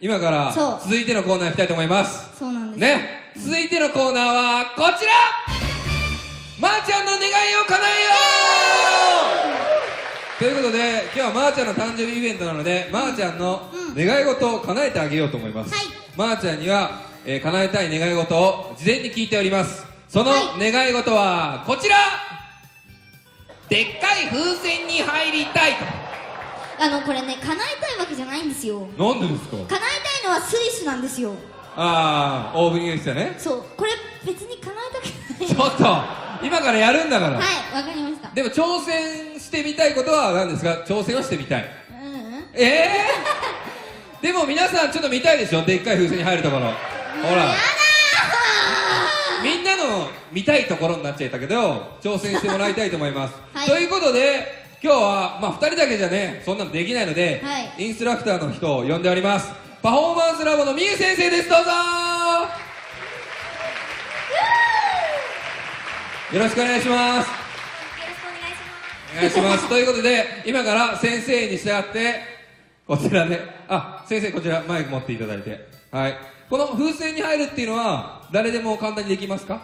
今から続いてのコーナー行きたいと思います。そうなんですね。続いてのコーナーはこちら、まーちゃんの願いを叶えようということで、今日はまーちゃんの誕生日イベントなので、まーちゃんの願い事を叶えてあげようと思います。まーちゃんには、叶えたい願い事を事前に聞いております。その願い事はこちら、でっかい風船に入りたい。これね、叶えたいわけじゃないんですよ。なんでですか？叶えたいのはスイスなんですよ。ああ、オーブニングでしたね。そう、これ別に叶えたくない。ちょっと今からやるんだから。はい、わかりました。でも挑戦してみたいことは何ですか？挑戦はしてみたい。でも皆さんちょっと見たいでしょ、でっかい風船に入るところ。ほら、やだみんなの見たいところになっちゃったけど、挑戦してもらいたいと思います。はい、ということで今日は2人だけじゃね、そんなのできないので、インストラクターの人を呼んでおります。パフォーマンスラボのみゆ先生です。どうぞよろしくお願いします。お願いします。ということで今から先生に従ってこちらで、先生こちらマイク持っていただいて、はい、この風船に入るっていうのは誰でも簡単にできますか？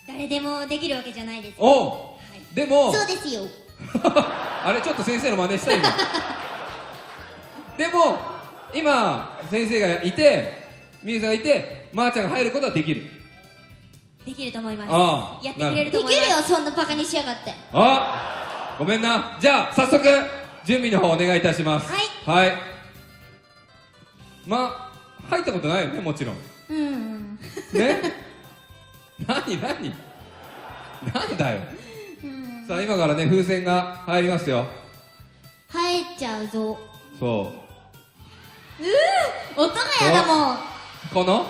誰でもできるわけじゃないです。でもそうですよ。あれちょっと先生の真似した今でも今先生がいて、みゆさんがいて、まーちゃんが入ることはできる。できると思います。やってくれるできるよ、そんなバカにしやがって。ごめんな。じゃあ早速準備の方お願いいたします。はい。入ったことないよね、もちろん。ね。何なんだよ。さあ今からね、風船が入りますよ。入っちゃうぞ。そう。音がやだもん。この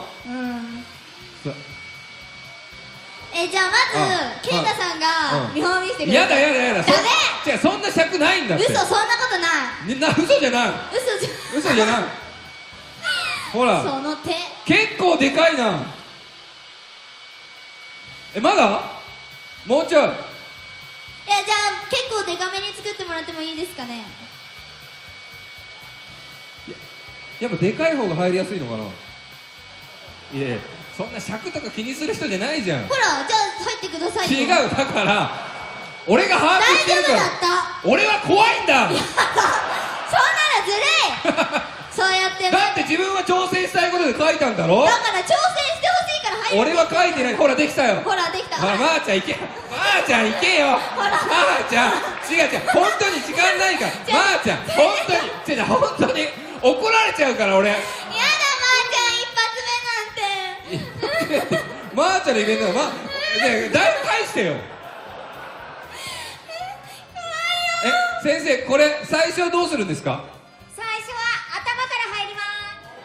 じゃあまずケイタさんが見本見せてくれる。やだ。ダメ。違う、そんな尺ないんだって。嘘、そんなことない。嘘じゃない。嘘じゃない。ほら、その手結構でかいな。まだもうちょい。じゃあ結構デカめに作ってもらってもいいですかね。やっぱでかい方が入りやすいのかな。いや、そんな尺とか気にする人じゃないじゃん。ほら、じゃあ入ってくださいよ。違う、だから俺が把握してるから。大丈夫だった。俺は怖いんだ。そんなのずるい。そうやってだって自分は挑戦したいことで書いたんだろ。だから挑戦してほしいから入って。俺は書いてない。ほらできたよ。ほらできた。ほら、まーちゃん行け。まーちゃん行けよ。ほら、まーちゃん、違う、本当に時間ないから。まーちゃん、本当に怒られちゃうから俺。やだ、まーちゃん一発目なんて。まーちゃんのイベントだ。だいぶ返してよ。先生、これ最初はどうするんですか？最初は頭から入ります。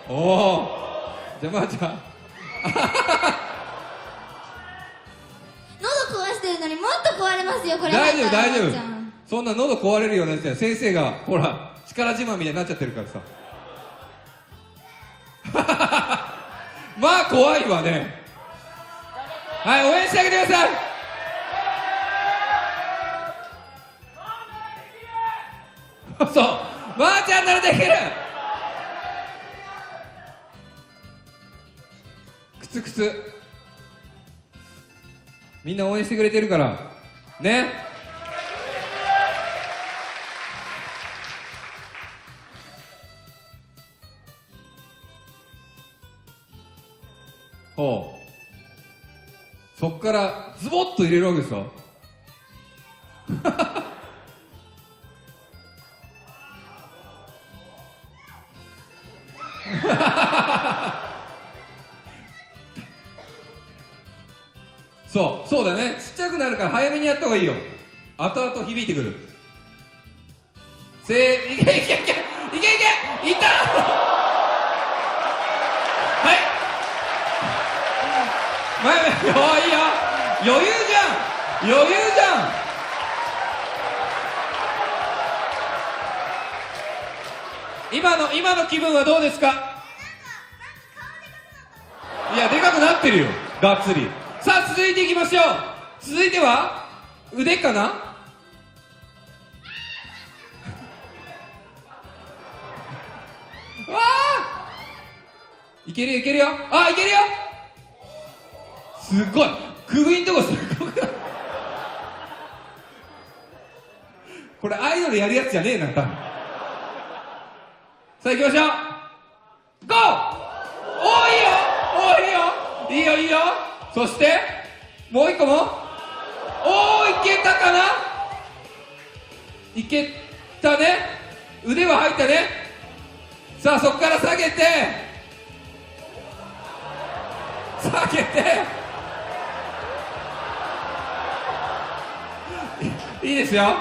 おお。じゃあまーちゃん。喉壊してるのにもっと壊れますよ、これ。大丈夫。まーちゃん。そんな喉壊れるようなやつや先生がほら力自慢みたいになっちゃってるからさ。まあ怖いわね。はい、応援してあげてください。そう、まーちゃんならできる。くつみんな応援してくれてるからね。そっからズボッと入れるわけですよ。そうだね。ちっちゃくなるから早めにやった方がいいよ。後々響いてくる。いけいった。はい、いいよ。余裕じゃん。今の気分はどうですか？いや、でかくなってるよ、がっつり。さあ続いていきましょう。続いては腕かな。いけるよいけるよ。あ、いけるよ。すっごい首んとこすっごくない？これアイドルやるやつじゃねえな。さあ行きましょう。ゴー。おー、いいよ。おー、いいよいいよいいよ。そしてもう一個も。おー、いけたかな。いけたね。腕は入ったね。さあそこから下げて下げていいですよ。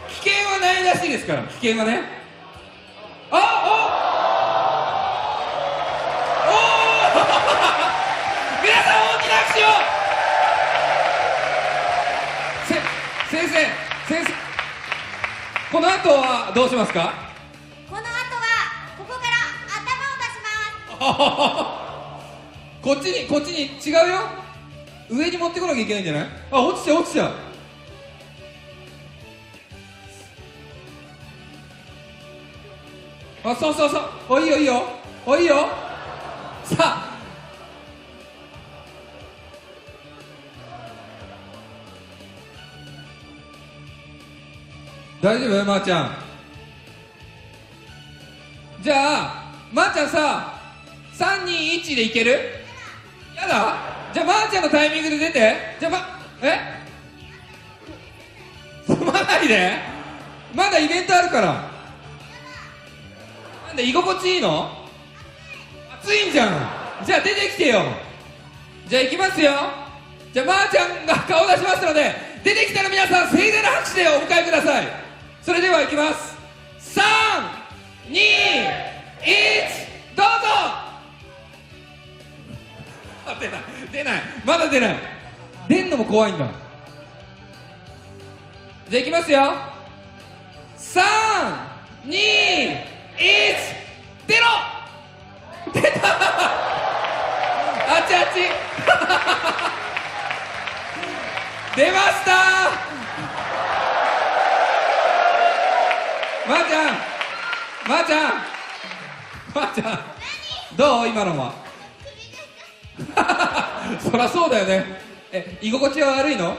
危険はないらしいですから。危険はね。あお皆さん大きな拍手を。先生この後はどうしますか？この後はここから頭を出します。こっちに違うよ。上に持ってこなきゃいけないんじゃない？あ、落ちちゃう。あ、そうお、いいよいいよ。お、いいよ。さあ大丈夫？まーちゃん。じゃあまーちゃんさ、3、2、1でいける？やだ。じゃあまーちゃんのタイミングで出て。じゃあすまないで。まだイベントあるから。なんで居心地いいの？暑いんじゃん。じゃあ出てきてよ。じゃあ行きますよ。じゃあまーちゃんが顔出しますので、出てきたら皆さん盛大な拍手でお迎えください。それでは行きます。3、2、1、どうぞ。あ、出ないまだ出ない。出んのも怖いんだ。じゃあ行きますよ。3、2、1、出ろ。出た。あっち出ました。まーちゃんどう？今のはそりゃそうだよね。居心地は悪いの？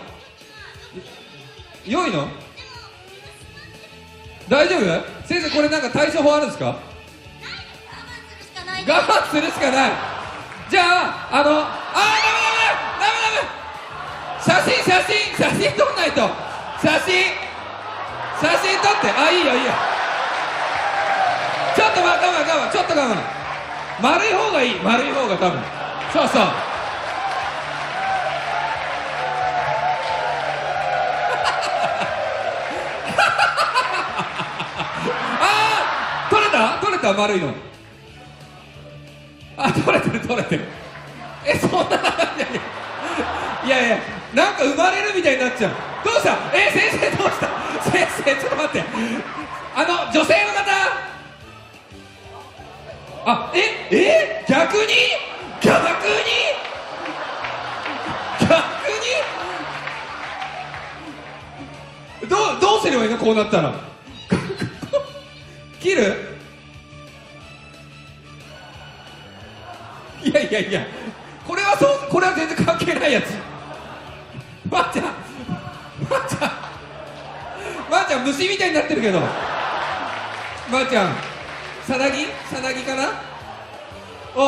良いの？大丈夫？先生、これなんか対処法あるんですか？我慢するしかない。じゃあダメ写真撮んないと。写真撮って。あ、いいよちょっと我慢ちょっと我慢。丸い方がいい。丸い方が多分。そうあー、取れた丸いの。あ、取れてる。そんなのいやなんか生まれるみたいになっちゃう。どうした？先生どうした？先生ちょっと待って。女性の方。あ、逆にどうすればいいの？こうなったら切る？いやこれは全然関係ないやつ。まーちゃん虫みたいになってるけど。まーちゃんさなぎかな。生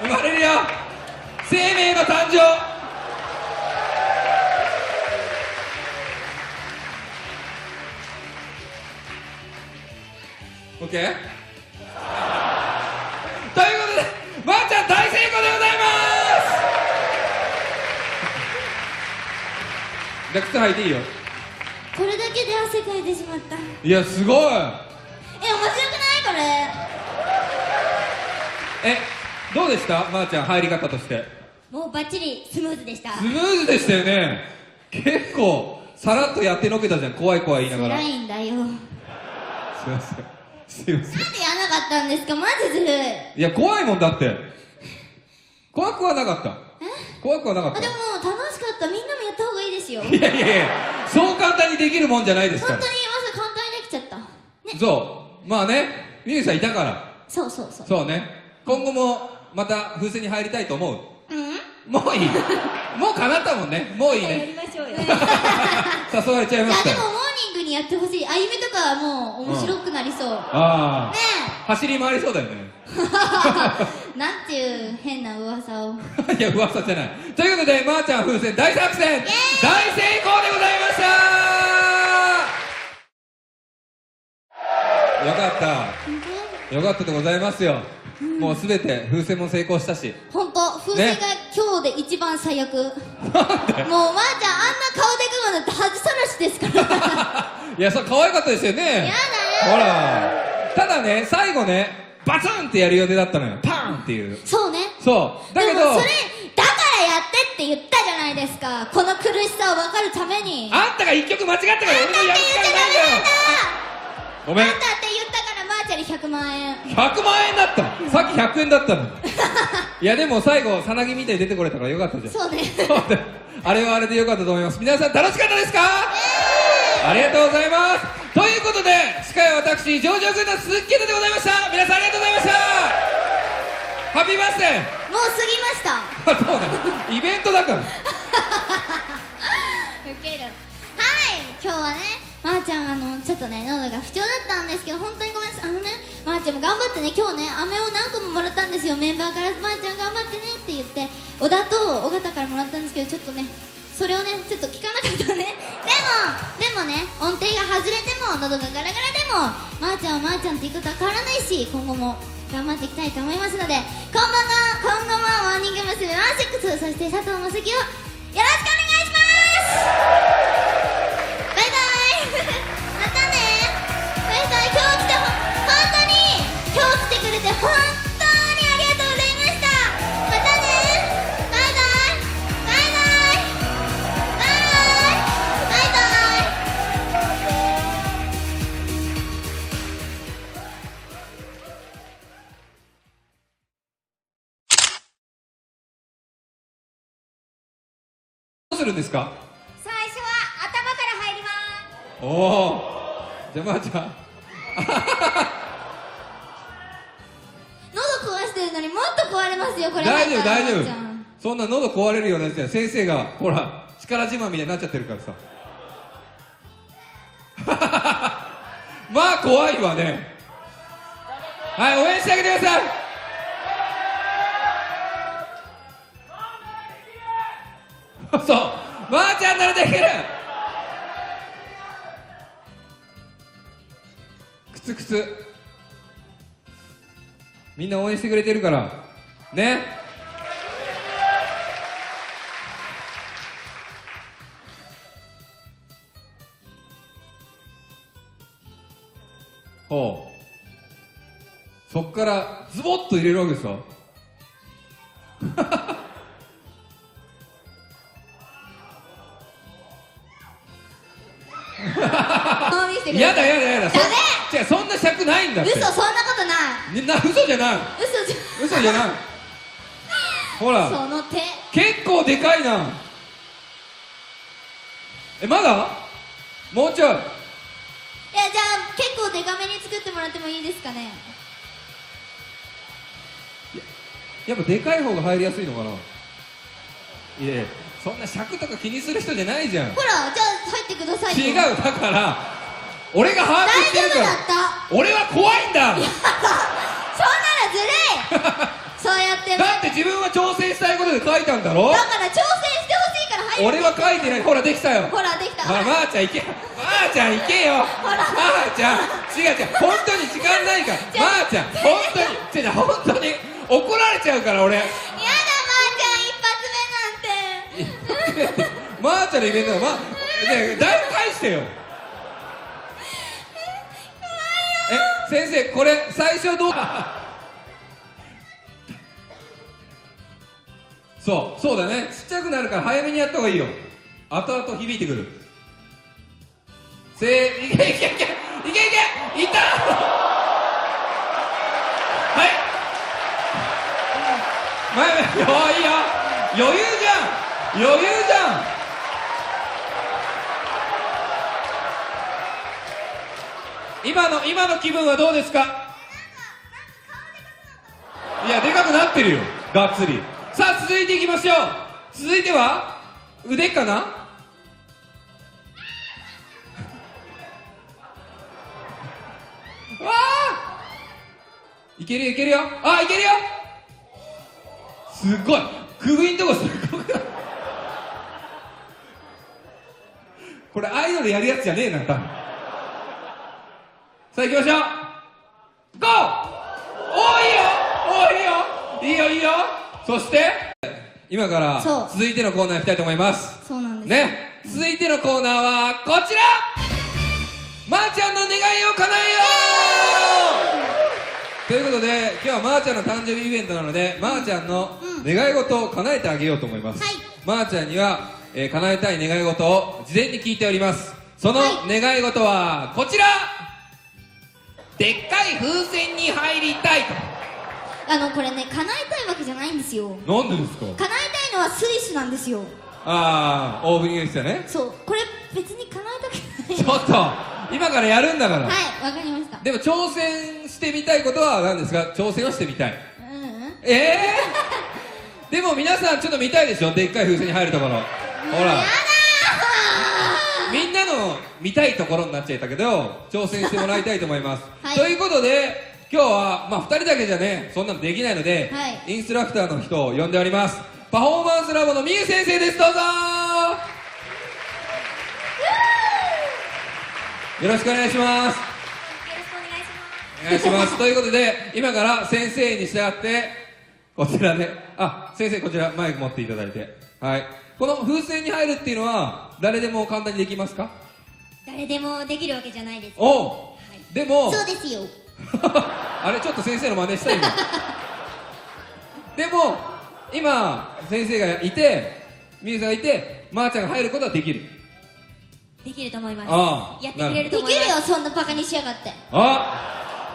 まれるよ。生命の誕生。オッケーということで、まーちゃん大成功でございます。じゃあ靴履いていいよ。これだけで汗かいてしまった。いや、すごい。面白くないこれ？どうでした？まーちゃん入り方として。もうバッチリスムーズでした。スムーズでしたよね。結構さらっとやってのけたじゃん。怖い言いながら。辛いんだよ。すいません。なんでやんなかったんですか？マジずるい。いや、怖いもんだって。怖くはなかった。怖くはなかった。でも楽しかった。みんなもやった方がいいですよ。いやそう簡単にできるもんじゃないですから。本当にまず簡単にできちゃったね。そまあね、みゆさんいたからそうそうそう。そうね、今後もまた風船に入りたいと思う。もういいもう叶ったもんね。もういいやりね。ましょうよ。誘われちゃいましたよ。いやでもモーニングにやってほしい。あゆみとかはもう面白くなりそう。ああ、ね走り回りそうだよね。え。なんていう変な噂を。いや噂じゃない。ということでまーちゃん風船大作戦大成功でございました。よかったよかったでございますよ。もうすべて風船も成功したし。本当風船が今日で一番最悪。もうまーちゃんあんな顔でくるのだって恥さらしですからいや、そう可愛かったですよね。やほだよ。ら、ただね、最後ね、バツンってやる予定だったのよ。パーンっていう。そうね。そうだけど、でもそれだからやってって言ったじゃないですか。この苦しさを分かるために。あんたが一曲間違ったから俺もやるしかないんだよ。ごめん。あんたって言ったからまーちゃんに100万円。100万円だったの。さっき100円だったの。いやでも最後さなぎみたいに出てこれたからよかったじゃん。そうね。そうだあれはあれでよかったと思います。皆さん楽しかったですか？ありがとうございます。ということで司会は私ジョージョ軍団鈴木健太でございました。皆さんありがとうございました。ハッピーバースデー。もう過ぎました。そうだイベントだから。ウケる。はい、今日はねまーちゃんちょっとね喉が不調だったんですけど本当にごめんなさい。まーちゃんも頑張ってね。今日ね飴を何個ももらったんですよ。メンバーからまーちゃん頑張ってねって言って小田と尾形からもらったんですけどちょっとねそれをねちょっと聞かなかったね。でもね音程が外れても喉がガラガラでもまーちゃんはまーちゃんって言い方変わらないし今後も頑張っていきたいと思いますので今後もモーニング娘。1-6そして佐藤正樹をよろしくお願いします。バイバイまたねバイバイ。今日来てくれて本当にありがとうございました。またねバイバイバイバイバどうするんですか？最初は頭から入ります。おお、じゃあまーちゃん喉壊してるのにもっと壊れますよこれ。大丈夫大丈夫。まーちゃんそんな喉壊れるようなやつや先生がほら力自慢みたいになっちゃってるからさまあ怖いわね。はい、応援してあげてください。そうまーちゃんならできる。くつくつみんな応援してくれてるからね。ほう、そっからズボッと入れるわけですか？顔見せてくれやだやだやだ。ダメ。違う、そんな尺ないんだって。嘘、そんなことない嘘じゃない。嘘じゃない。ほらその手結構でかいな。まだもうちょい。いやじゃあ結構デカめに作ってもらってもいいですかね。やっぱでかい方が入りやすいのかな。いやいや、そんな尺とか気にする人じゃないじゃん。ほらじゃあ入ってくださいよ。違う、だから俺が把握してるから。大丈夫だった。俺は怖いんだ。そんなのずるいそうやってだって自分は挑戦したいことで書いたんだろ。だから挑戦してほしいから入って。俺は書いてない。ほらできたよ。ほらできた。ほらまーちゃん行け。まーちゃん行けよ。まーちゃん違う違う、本当に時間ないから。まーちゃん本当に違う、本当に怒られちゃうから俺。やだまーちゃん一発目なんてまーちゃんのイベントだ。ねえ、だいぶ返してよ。先生これ最初どうそうだね。ちっちゃくなるから早めにやった方がいいよ。後々響いてくる。いけいけいけいけいった。はいいいよ。余裕じゃん。今の気分はどうですか？いや、でかくなってるよ、がっつり。さあ、続いていきましょう。続いては腕かな。わあ、いけるよいけるよ。あ、いけるよ。すごい、首んとこすごくない？これアイドルやるやつじゃねえな、多分。さあ行きましょう。ゴー。おー、いいよ、おー、いいよ、いいよいいよ。そして今から続いてのコーナー行きたいと思います。そうなんですね。続いてのコーナーはこちら、まーちゃんの願いを叶えようということで、今日はまーちゃんの誕生日イベントなので、まーちゃんの願い事を叶えてあげようと思います。まーちゃんには、叶えたい願い事を事前に聞いております。その願い事はこちら、でっかい風船に入りたいと。これね、叶えたいわけじゃないんですよ。なんでですか？叶えたいのはスイスなんですよ。ああ、オープニングでしたね。そう、これ別に叶えたくない。ちょっと今からやるんだから。はい、わかりました。でも挑戦してみたいことは何ですか？挑戦はしてみたい。でも皆さんちょっと見たいでしょ、でっかい風船に入るところ。ほら、みんなの見たいところになっちゃったけど、挑戦してもらいたいと思います。はい、ということで今日は2人だけじゃね、そんなのできないので、インストラクターの人を呼んでおります。パフォーマンスラボのみゆ先生です。どうぞよろしくお願いします。お願いします。ということで今から先生に従ってこちらで、先生こちらマイク持っていただいて、はい、この風船に入るっていうのは誰でも簡単にできますか？誰でもできるわけじゃないです。おう、でもそうですよ。あれ、ちょっと先生の真似した今。でも今先生がいて、みゆさんがいて、まーちゃんが入ることはできる。できると思います。ああ、やってくれると思います。できるよ、そんなバカにしやがって。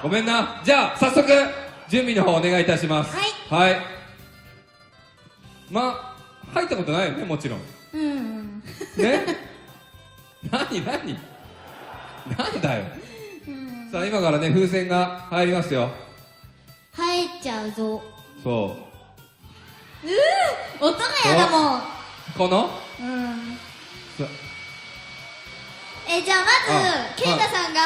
ごめんな。じゃあ早速準備の方お願いいたします。はい。入ったことないよね、もちろん。ね。何なんだよ。さあ今からね、風船が入りますよ。入っちゃうぞ。そう。音がやだもん。このじゃあまずケイタさんが